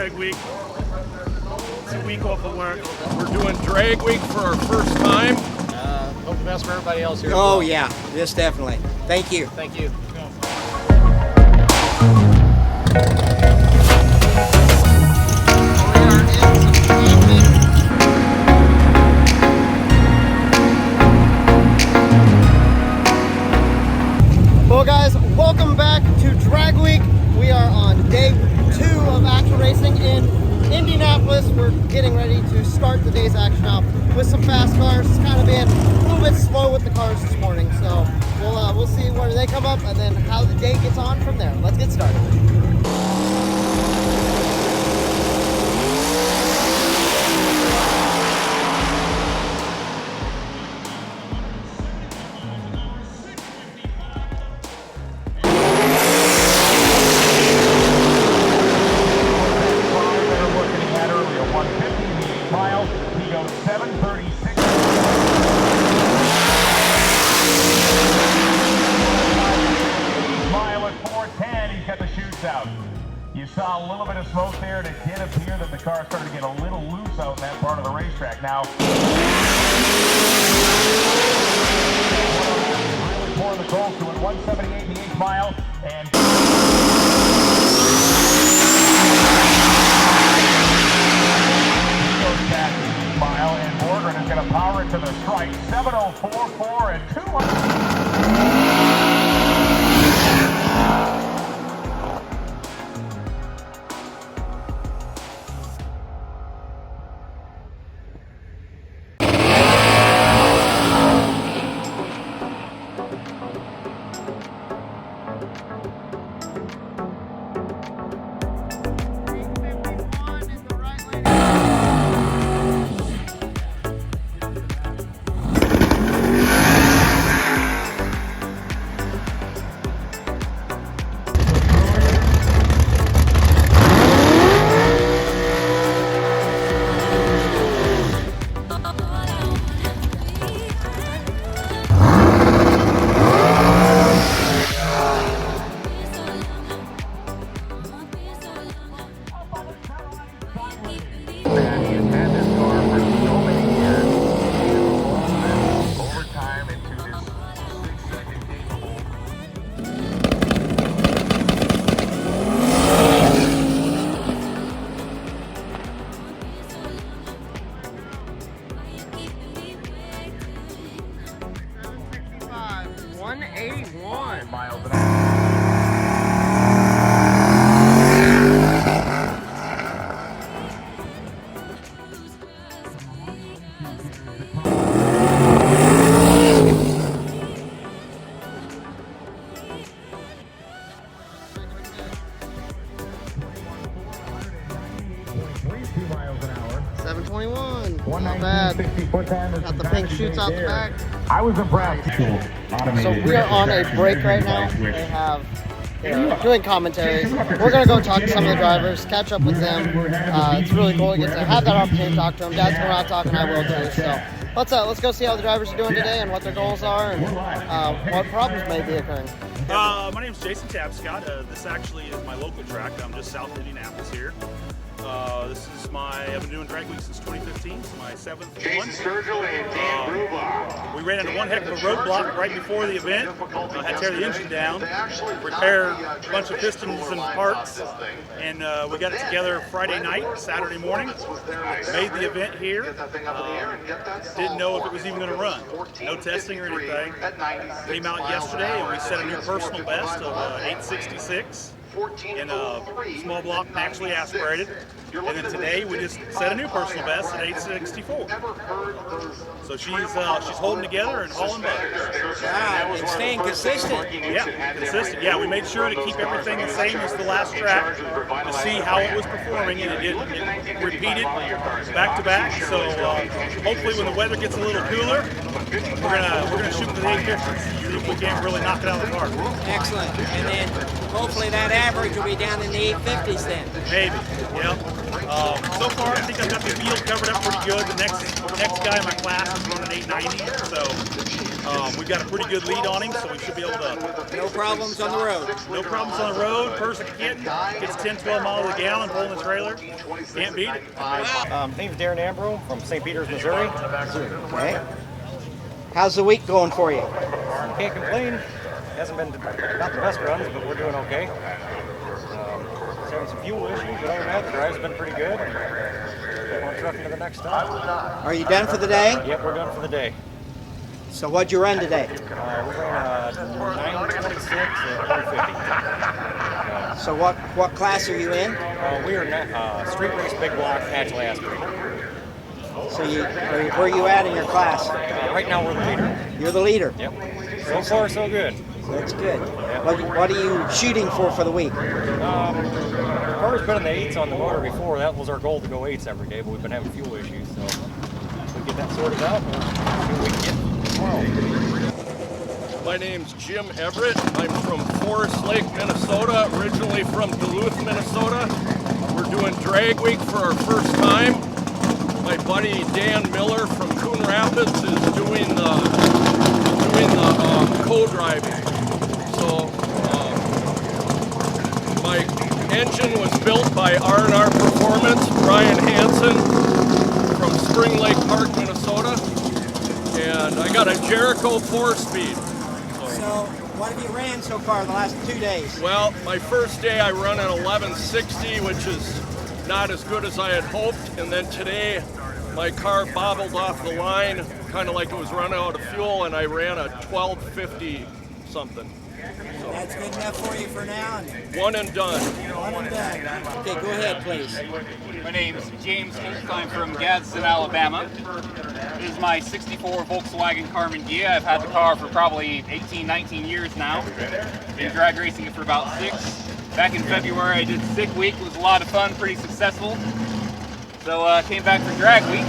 drag week. It's a week off of work. We're doing drag week for our first time. Hope the best for everybody else here. Oh yeah, yes definitely. Thank you. Thank you. Well guys, welcome back to Drag Week. We are on day 2 of action racing in Indianapolis. We're getting ready to start the day's action off with some fast cars. It's kind of been a little bit slow with the cars this morning, so we'll see where they come up and then how the day gets on from there. Let's get started. You saw a little bit of smoke there, and it did appear that the car started to get a little loose out in that part of the racetrack. Now, really pouring the coals to it, 178 in the 8th mile, and he goes back to the 8th mile, and Morgan is going to power it to the strike, 7:04.4 and 200. Not bad. Got the pink chutes out the back. I was impressed. So we are on a break right now. They're doing commentaries. We're gonna go talk to some of the drivers, catch up with them. It's really cool to get to have that opportunity to talk to them. Dad's going out talking, I will too. So let's go see how the drivers are doing today and what their goals are and what problems may be occurring. My name is Jason Tapscott. This actually is my local track. I'm just south of Indianapolis here. This is I've been doing drag week since 2015. It's my 7th one. We ran into one heck of a roadblock right before the event. Had to tear the engine down, repair a bunch of pistons and parts, and we got it together Friday night, Saturday morning. Made the event here. Didn't know if it was even going to run. No testing or anything. Came out yesterday and we set a new personal best of 866. In a small block naturally aspirated, and then today we just set a new personal best at 864. So she's holding together and hauling butt. Wow, and staying consistent. Yeah, consistent. Yeah, we made sure to keep everything the same as the last track to see how it was performing, and it repeated back to back. So hopefully, when the weather gets a little cooler, we're gonna shoot for the 850s. See if we can't really knock it out of the park. Excellent. And then hopefully that average will be down in the 850s then. Maybe. Yep. So far, I think I've got the field covered up pretty good. The next guy in my class is running 890, so We've got a pretty good lead on him, so we should be able to. No problems on the road. No problems on the road. Person gets 10, 12 miles a gallon pulling the trailer. Can't beat it. My name's Darren Ambrose from St. Peters, Missouri. Okay. How's the week going for you? Can't complain. Hasn't been not the best runs, but we're doing okay. Just having some fuel issues, but other than that, the drive's been pretty good. We're on trucking to the next stop. Are you done for the day? Yep, we're done for the day. So what'd you run today? We ran 926 at 350. So what class are you in? We are street race big block natural aspirate. So where are you at in your class? Right now we're the leader. You're the leader. Yep. So far so good. That's good. What are you shooting for the week? Car's been in the 8s on the motor before. That was our goal to go 8s every day, but we've been having fuel issues. So if we get that sorted out, we'll see what we can get tomorrow. My name's Jim Everett. I'm from Forest Lake, Minnesota, originally from Duluth, Minnesota. We're doing drag week for our first time. My buddy Dan Miller from Coon Rapids is doing the co-driving. So my engine was built by R&R Performance, Brian Hansen from Spring Lake Park, Minnesota, and I got a Jericho 4-speed. So what have you ran so far the last 2 days? Well, my first day I run an 1160, which is not as good as I had hoped, and then today my car bobbled off the line, kind of like it was running out of fuel, and I ran a 1250 something. That's good enough for you for now. One and done. One and done. Okay, go ahead, please. My name's James Heath. I'm from Gadsden, Alabama. This is my 64 Volkswagen Carmen Ghia. I've had the car for probably 18, 19 years now. Been drag racing it for about 6. Back in February I did Sick Week. It was a lot of fun, pretty successful. So came back for drag week.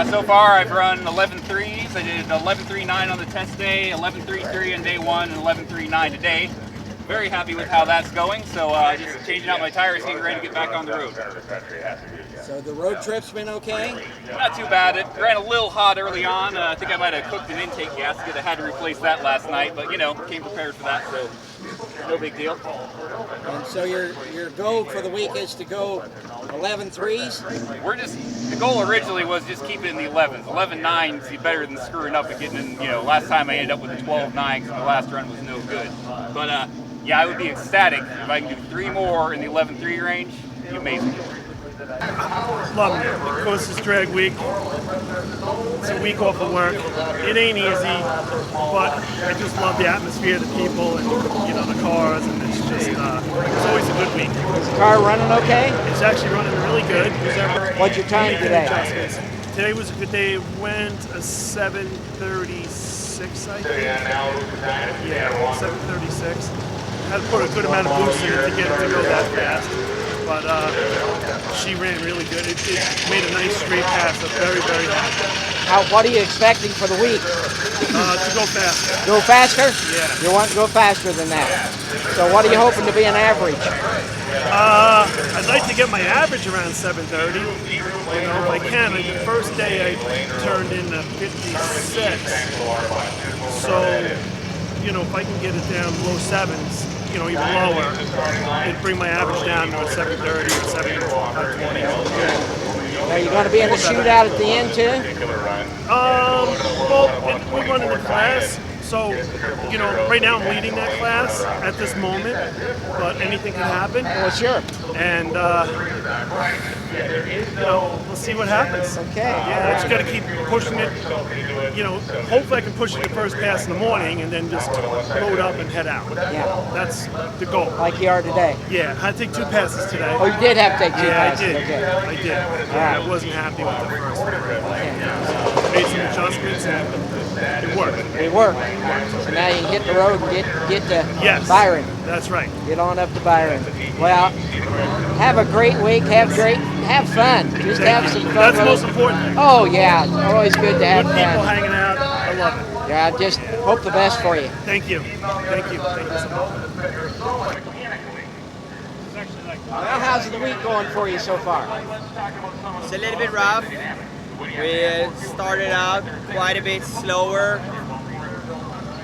So far I've run 11.3s. I did 11.39 on the test day, 11.33 on day 1, and 11.39 today. Very happy with how that's going, so just changing out my tires, getting ready to get back on the road. So the road trip's been okay? Not too bad. It ran a little hot early on. I think I might have cooked an intake gasket. I had to replace that last night, but you know, came prepared for that, so no big deal. And so your goal for the week is to go 11.3s? The goal originally was just keep it in the 11s. 11.9s is better than screwing up and getting in, you know, last time I ended up with a 12.9 because my last run was no good. But yeah, I would be ecstatic if I can do 3 more in the 11.3 range. It'd be amazing. Loving it. Of course, it's drag week. It's a week off of work. It ain't easy, but I just love the atmosphere, the people, and you know, the cars, and it's just it's always a good week. Is the car running okay? It's actually running really good. What's your time today? Today was a good day. It went a 7:36, I think. Yeah, 7:36. Had to put a good amount of boost in it to get it to go that fast. But she ran really good. It made a nice straight pass. I'm very, very happy. What are you expecting for the week? To go faster. Go faster? Yeah. You want to go faster than that. So what are you hoping to be an average? I'd like to get my average around 7:30. You know, if I can. The first day I turned in a 56. So, you know, if I can get it down below 7s, you know, even lower, it'd bring my average down to a 7:30 or 7:20. Are you going to be in the shootout at the end too? Well, we're running the class, so, you know, right now I'm leading that class at this moment, but anything can happen. Well, sure. And, you know, we'll see what happens. Okay. Yeah, I just got to keep pushing it. You know, hopefully I can push it the first pass in the morning and then just load up and head out. Yeah. That's the goal. Like you are today. Yeah, I had to take 2 passes today. Oh, you did have to take 2 Yeah, passes. I did. Okay. I did. right. I wasn't happy with the first one. Made some adjustments and it worked. It worked. So now you can hit the road and get to Byron. That's right. Get on up to Byron. Well, have a great week. Have fun. Just have some fun. That's the most important. Oh yeah, it's always good to have Good people fun. hanging out. I love it. Yeah, I just hope the best for you. Thank you. Thank you. Thank you so much. Well, how's the week going for you so far? It's a little bit rough. We started out quite a bit slower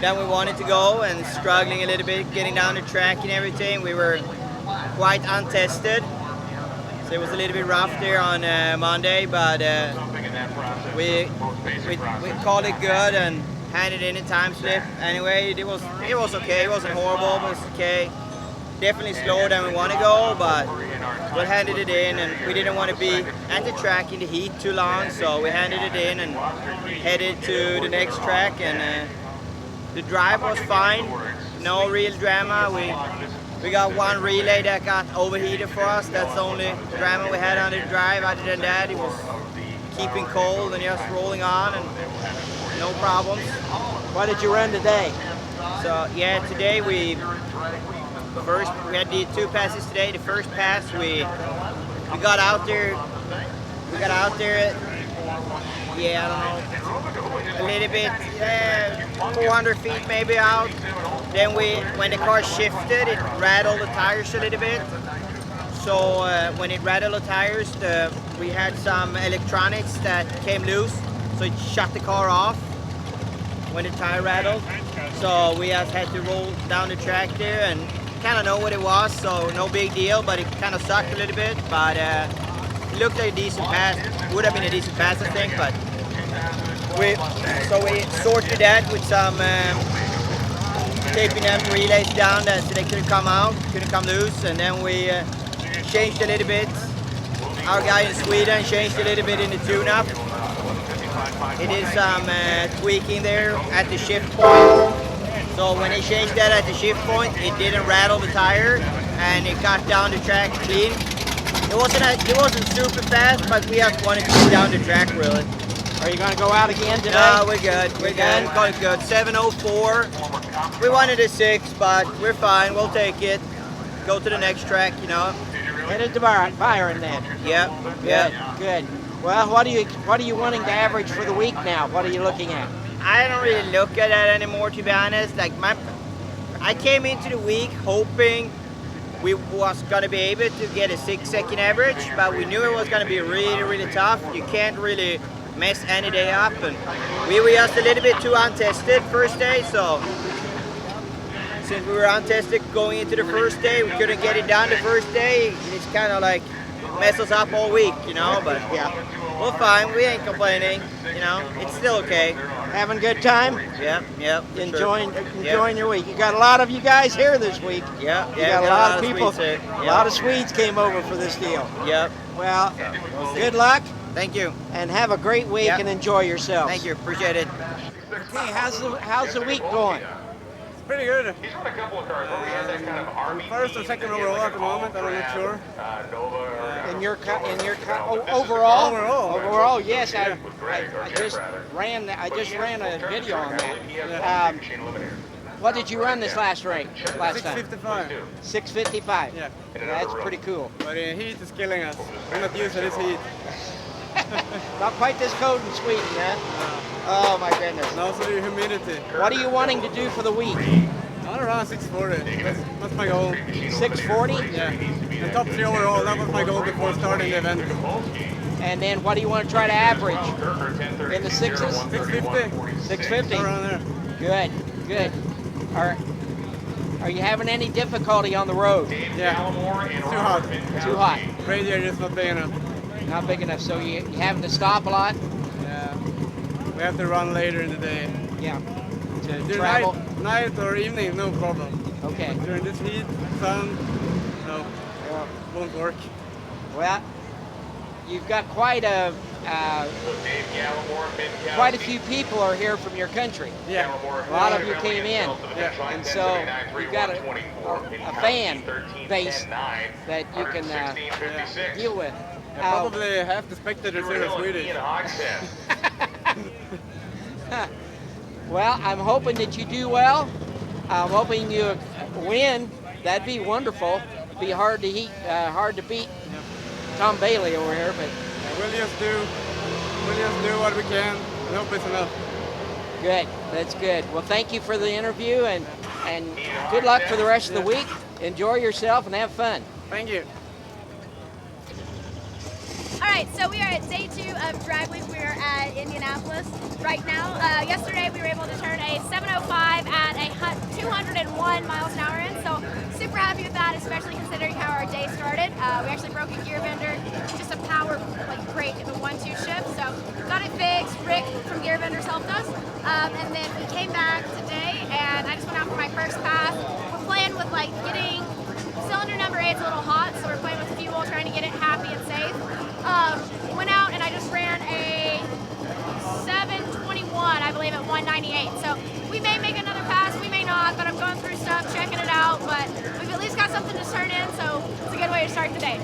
than we wanted to go and struggling a little bit getting down the track and everything. We were quite untested, so it was a little bit rough there on Monday, but we called it good and handed in a time slip. Anyway, it was okay. It wasn't horrible, but it was okay. Definitely slower than we want to go, but we handed it in, and we didn't want to be at the track in the heat too long, so we handed it in and headed to the next track. And the drive was fine, no real drama. We got one relay that got overheated for us. That's the only drama we had on the drive. Other than that, it was keeping cold and just rolling on, and no problems. What did you run today? So yeah, today we had the 2 passes today. The first pass we got out there. Yeah, I don't know, a little bit, 400 feet maybe out. Then when the car shifted, it rattled the tires a little bit. So when it rattled the tires, we had some electronics that came loose, so it shut the car off when the tire rattled. So we just had to roll down the track there and kind of know what it was, so no big deal, but it kind of sucked a little bit. But it looked like a decent pass. Would have been a decent pass, I think, but we sorted that with some taping them relays down so they couldn't come out, couldn't come loose, and then we changed a little bit. Our guy in Sweden changed a little bit in the tune-up. He did some tweaking there at the shift point. So when he changed that at the shift point, it didn't rattle the tire, and it got down the track clean. It wasn't super fast, but we just wanted to get down the track really. Are you going to go out again today? No, we're good. We're good. We got it good. 7:04. We wanted a 6, but we're fine. We'll take it. Go to the next track, you know. Headed to Byron then. Yep. Good. Well, what are you wanting to average for the week now? What are you looking at? I don't really look at that anymore, to be honest. Like I came into the week hoping we was gonna be able to get a 6-second average, but we knew it was gonna be really, really tough. You can't really mess any day up, and we were just a little bit too untested first day. So since we were untested going into the first day, we couldn't get it done the first day. It's kind of like mess us up all week, you know. But yeah, we're fine. We ain't complaining. You know, it's still okay. Having a good time? Yep. Enjoying your week. You got a lot of you guys here this week. Yeah. You got a lot of people. Yep. A lot of Swedes came over for this deal. Yep. Well, good luck. Thank you. And have a great week and enjoy yourself. Thank you. Appreciate it. Okay, how's the week going? Pretty good. He's run a couple of cars where we had that kind of army. First or second overall at the moment, I'm not sure. In your overall? Overall, yes. I just ran a video on that. What did you run this last time? 655. 655. Yeah. That's pretty cool. But the heat is killing us. We're not used to this heat. Not quite this cold in Sweden, man. Oh my goodness. And also the humidity. What are you wanting to do for the week? I want to run 640. That's my goal. 640? Yeah. The top 3 overall, that was my goal before starting the event. And then what do you want to try to average? In the 6s? 650. 650? Around there. Good. Are you having any difficulty on the road? Yeah. It's too hot. Too hot. Radiator is not big enough. Not big enough, so you having to stop a lot? Yeah. We have to run later in the day. Yeah. To During travel? Night or evening, no problem. Okay. During this heat, sun, no, won't work. Well, you've got quite a few people are here from your country. Yeah. A lot of you came in. Yeah. And so you've got a fan base that you can deal with. Probably half the spectators here are Swedish. Well, I'm hoping that you do well. I'm hoping you win. That'd be wonderful. It'd be hard to beat Tom Bailey over here, but we'll just do what we can and hope it's enough. Good. That's good. Well, thank you for the interview, and good luck for the rest of the week. Enjoy yourself and have fun. Thank you. All right, so we are at day 2 of Drag Week. We are at Indianapolis right now. Yesterday we were able to turn a 705 at a 201 miles an hour in, so super happy with that, especially considering how our day started. We actually broke a gear bender, just a power break in the 1-2 shift, so got it fixed. Rick from Gear Vendors helped us, and then we came back today, and I just went out for my first pass. We're playing with getting cylinder number 8's a little hot, so we're playing with fuel, trying to get it happy and safe. Went out and I just ran a 721, I believe, at 198. So we may make another pass, we may not, but I'm going through stuff, checking it out. But we've at least got something to turn in, so it's a good way to start the day.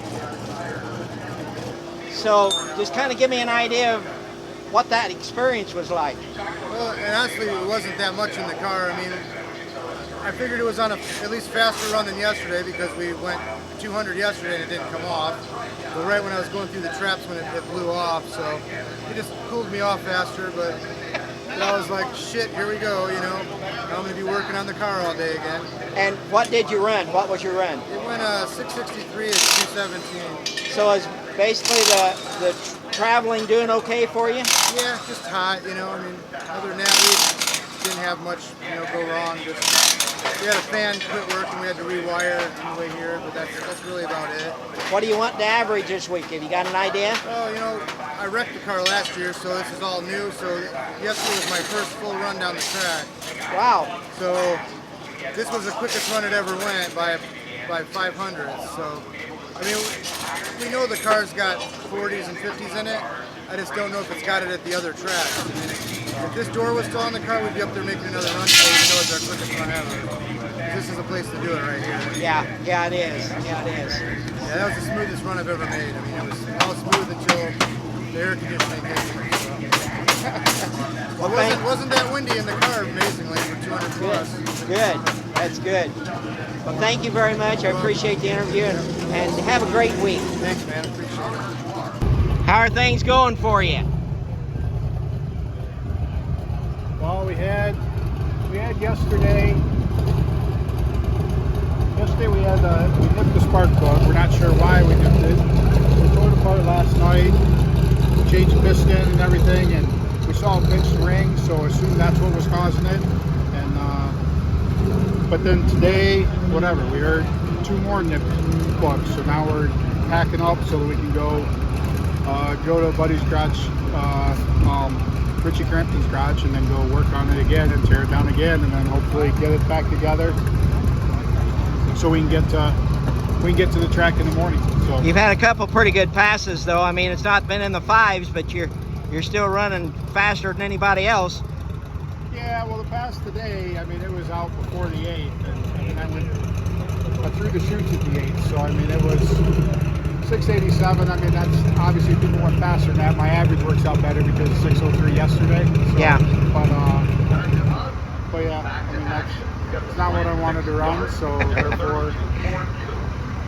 So just kind of give me an idea of what that experience was like. Well, and honestly, it wasn't that much in the car. I mean, I figured it was on a at least faster run than yesterday because we went 200 yesterday and it didn't come off. But right when I was going through the traps when it blew off, so it just cooled me off faster. But I was like, shit, here we go, you know. I'm going to be working on the car all day again. And what did you run? What was your run? It went 663 at 217. So is basically the traveling doing okay for you? Yeah, just hot, you know. I mean, other than that, we didn't have much, you know, go wrong. Just we had a fan quit working, we had to rewire on the way here, but that's really about it. What do you want to average this week? Have you got an idea? Well, you know, I wrecked the car last year, so this is all new. So yesterday was my first full run down the track. Wow. So this was the quickest run it ever went by 500. So, I mean, we know the car's got 40s and 50s in it. I just don't know if it's got it at the other tracks. I mean, if this door was still on the car, we'd be up there making another run, so we know it's our quickest run ever. This is a place to do it right here. Yeah, it is. Yeah, it is. Yeah, that was the smoothest run I've ever made. I mean, it was all smooth until the air conditioning hit me. So. It wasn't that windy in the car, amazingly, for 200 plus. Good. That's good. Well, thank you very much. I appreciate the interview, and have a great week. Thanks, man. Appreciate it. How are things going for you? Well, we had yesterday. Yesterday we nipped the spark plug. We're not sure why we nipped it. We tore it apart last night, changed the piston and everything, and we saw a pinched ring, so assumed that's what was causing it. And but then today, whatever, we heard 2 more nipped plugs, so now we're packing up so that we can go to a buddy's garage, Richie Crampton's garage, and then go work on it again and tear it down again, and then hopefully get it back together so we can get to the track in the morning. So You've had a couple pretty good passes, though. I mean, it's not been in the 5s, but you're still running faster than anybody else. yeah, well, the pass today, I mean, it was out before the 8th, and I mean, I threw the chutes at the 8th, so I mean, it was 687. I mean, that's obviously people went faster than that. My average works out better because of 603 yesterday. So, yeah. But yeah, I mean, that's not what I wanted to run, so therefore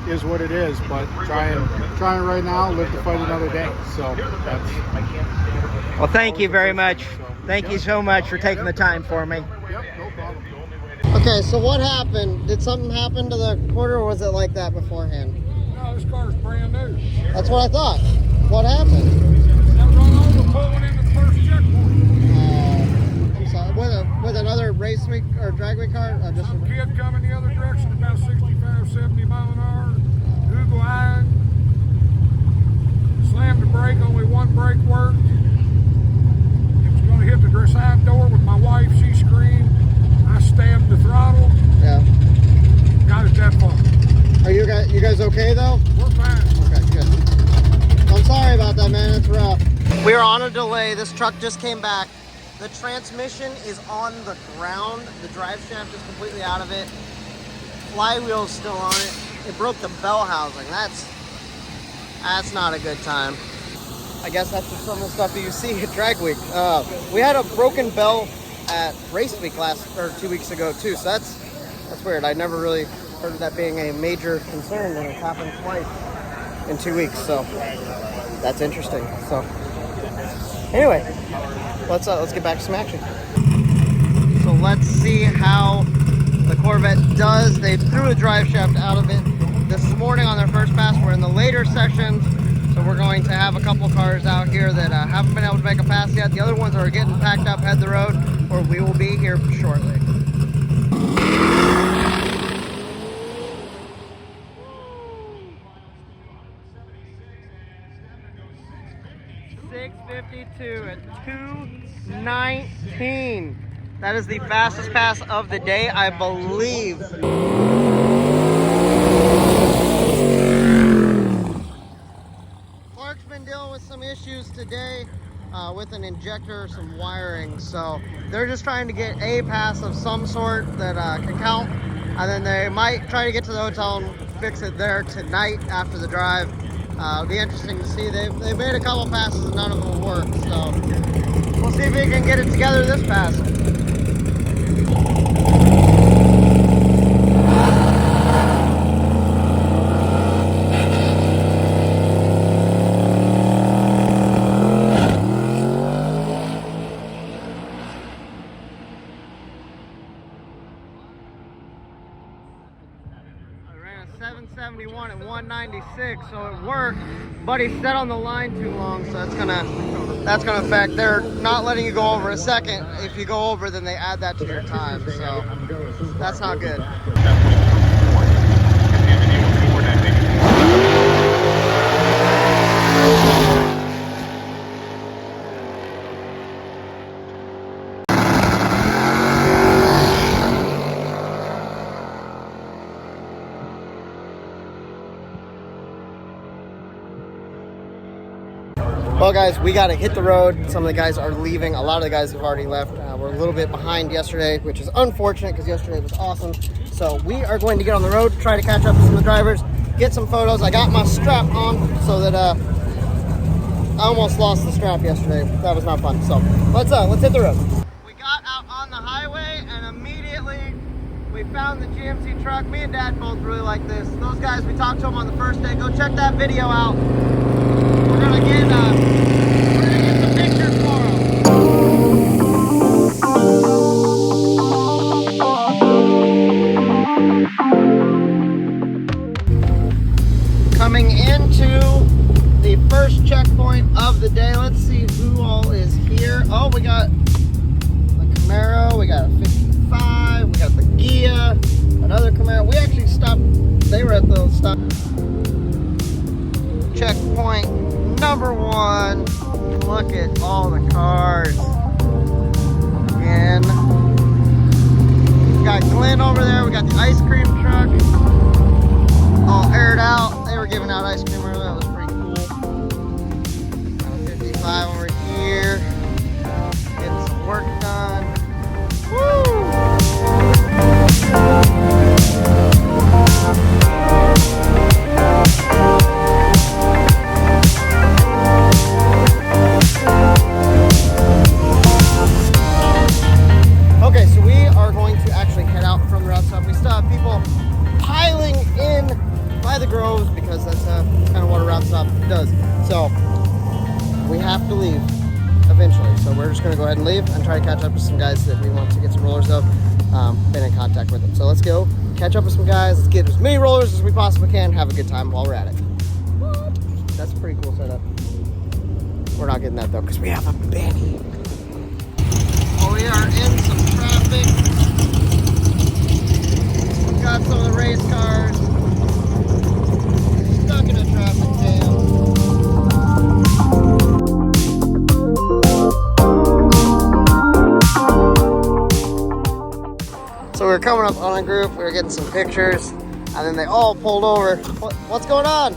is what it is. But trying right now, live to fight another day. So that's. Well, thank you very much. Thank you so much for taking the time for me. Yep, no problem. Okay, so what happened? Did something happen to the quarter, or was it like that beforehand? No, this car's brand new. That's what I thought. What happened? That run over pulling into the first checkpoint. I'm sorry. With another race week or drag week car? Just Some kid coming the other direction about 65, 70 mile an hour. Google eye. Slammed the brake, only one brake worked. It was going to hit the side door with my wife. She screamed. I stabbed the throttle. Yeah. Got it that far. Are you guys okay though? We're fine. Okay, good. I'm sorry about that, man. It's rough. We are on a delay. This truck just came back. The transmission is on the ground. The drive shaft is completely out of it. Flywheel's still on it. It broke the bell housing. That's not a good time. I guess that's just some of the stuff that you see at Drag Week. We had a broken bell at Race Week 2 weeks ago too. So that's weird. I never really heard of that being a major concern when it's happened twice in 2 weeks. So that's interesting. So anyway, let's get back to some action. So let's see how the Corvette does. They threw the drive shaft out of it this morning on their first pass. We're in the later sections, So we're going to have a couple cars out here that haven't been able to make a pass yet. The other ones are getting packed up, head the road, or we will be here shortly. .652 at 2:19. That is the fastest pass of the day, I believe. Clark's been dealing with some issues today with an injector, some wiring, so they're just trying to get a pass of some sort that can count, and then they might try to get to the hotel and fix it there tonight after the drive. It'll be interesting to see. They made a couple passes and none of them will work, so we'll see if we can get it together this pass. I ran a 771 at 196, so it worked, but he set on the line too long, so that's gonna affect. They're not letting you go over a second. If you go over, then they add that to your time, so that's not good. Well guys, we gotta hit the road. Some of the guys are leaving. A lot of the guys have already left. We're a little bit behind yesterday, which is unfortunate because yesterday was awesome. So we are going to get on the road, try to catch up with some of the drivers, get some photos. I got my strap on so that I almost lost the strap yesterday. That was not fun. So let's hit the road. We got out on the highway and immediately we found the GMC truck. Me and Dad both really like this. Those guys, we talked to them on the first day. Go check that video out. We're gonna get some pictures for them. Coming into the first checkpoint of the day. Let's see who all is here. Oh, we got the Camaro, we got a 55, we got the Gia, another Camaro. We actually stopped, they were at the stop. Checkpoint number 1. Look at all the cars. Again. We got Glenn over there. We got the ice cream truck. All aired out. They were giving out ice cream earlier. That was pretty cool. Got a 55 over here. Getting some work done. Woo! Okay, so we are going to actually head out from the route stop. We still have people piling in by the groves because that's kind of what a route stop does. So we have to leave eventually. So we're just going to go ahead and leave and try to catch up with some guys that we want to get some rollers of. Been in contact with them. So let's go catch up with some guys. Let's get as many rollers as we possibly can. Have a good time while we're at it. That's a pretty cool setup. We're not getting that though because we have a Benny. Well, we are in some traffic. We've got some of the race cars stuck in a traffic jam. So we were coming up on a group, we were getting some pictures, and then they all pulled over. What's going on?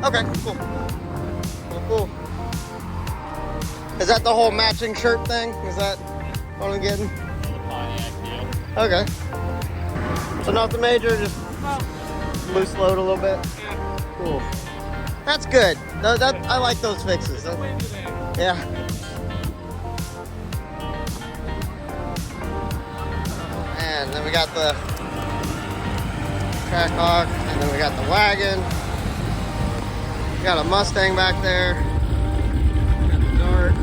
Okay, cool. Cool. Is that the whole matching shirt thing? Is that what I'm getting? Okay. So nothing major, just loose load a little bit? Cool. That's good. I like those fixes. Yeah. And then we got the Trackhawk, and then we got the wagon. We got a Mustang back there. Got the Dart.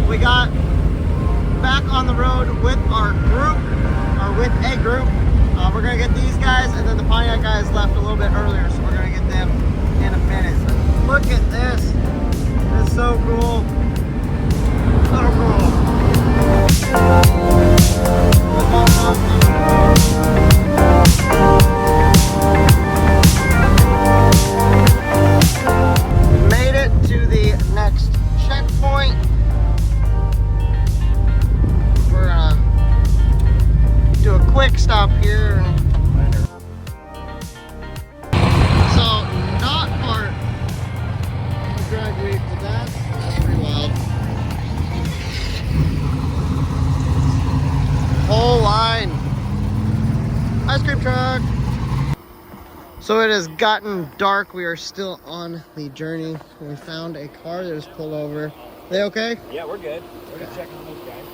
We got back on the road with our group, or with a group. We're gonna get these guys, and then the Pontiac guys left a little bit earlier, so we're gonna get them in a minute. But look at this. It's so cool. So cool. Made it to the next checkpoint. We're gonna do a quick stop here. So, not part of drag week, but that's pretty wild. Whole line. Ice cream truck. So it has gotten dark. We are still on the journey. We found a car that was pulled over. They okay? Yeah, we're good. We're just checking on those guys.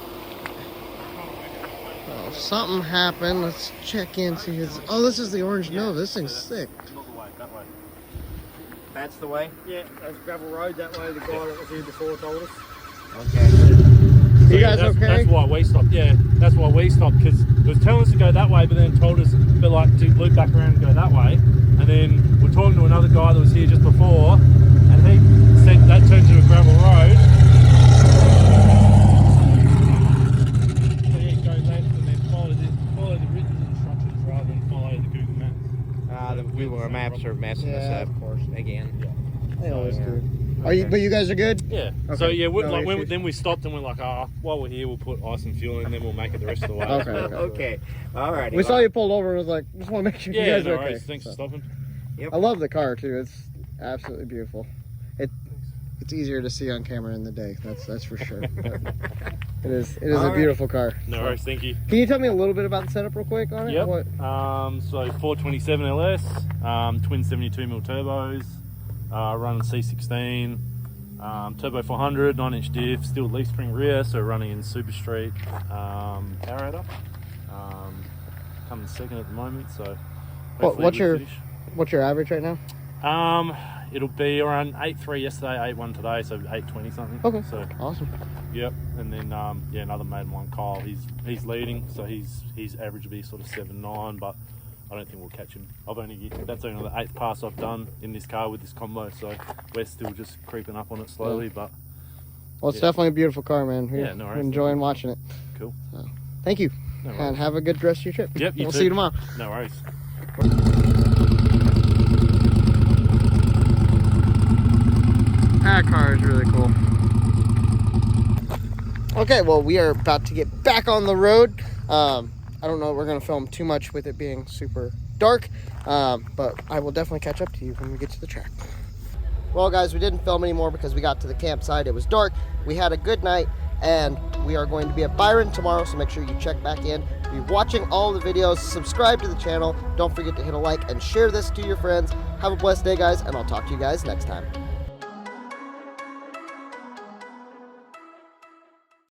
Oh, something happened. Let's check in, see who's... Oh, this is the orange nose. This thing's sick. That's the way? Yeah, there's gravel road that way. The guy that was here before told us. Okay. You guys okay? That's why we stopped. Yeah, that's why we stopped, because it was telling us to go that way, but then told us to loop back around and go that way. And then we're talking to another guy that was here just before, and he said that turned to a gravel road. So yeah, go left and then follow the written instructions rather than follow the Google Maps. The Google Maps are messing us up, of course, again. They always do. Are you? But you guys are good? Yeah. Okay. So yeah, No then we stopped and we're like, while we're here, we'll put ice and fuel in, and then we'll make it the rest of the way. Okay. All right. We saw you pulled over and was like, just want to make sure you guys are okay. Worries. Thanks for stopping. Yep. I love the car too. It's absolutely beautiful. It's easier to see on camera in the day. That's for sure. But it is a beautiful car. No worries. Thank you. Can you tell me a little bit about the setup real quick on it? Yep. What? So 427 LS, twin 72mm turbos, running C16, turbo 400, 9-inch diff, steel leaf spring rear, so running in Super Street carburetor. Coming second at the moment, so. What's your average right now? It'll be around 8.3 yesterday, 8.1 today, so 8.20 something. Okay. So awesome. Yep, and then another mate of mine, Kyle. He's leading, so his average will be sort of 7.9, but I don't think we'll catch him. That's only the 8th pass I've done in this car with this combo, so we're still just creeping up on it slowly. But well, it's definitely a beautiful car, man. Yeah, no worries. We're enjoying watching it. Cool. So, thank you, and have a good rest of your trip. Yep, we'll see you tomorrow. No worries. That car is really cool. Okay, well, we are about to get back on the road. I don't know if we're going to film too much with it being super dark, but I will definitely catch up to you when we get to the track. Well, guys, we didn't film anymore because we got to the campsite. It was dark. We had a good night, and we are going to be at Byron tomorrow, so make sure you check back in. Be watching all the videos. Subscribe to the channel. Don't forget to hit a like and share this to your friends. Have a blessed day, guys, and I'll talk to you guys next time.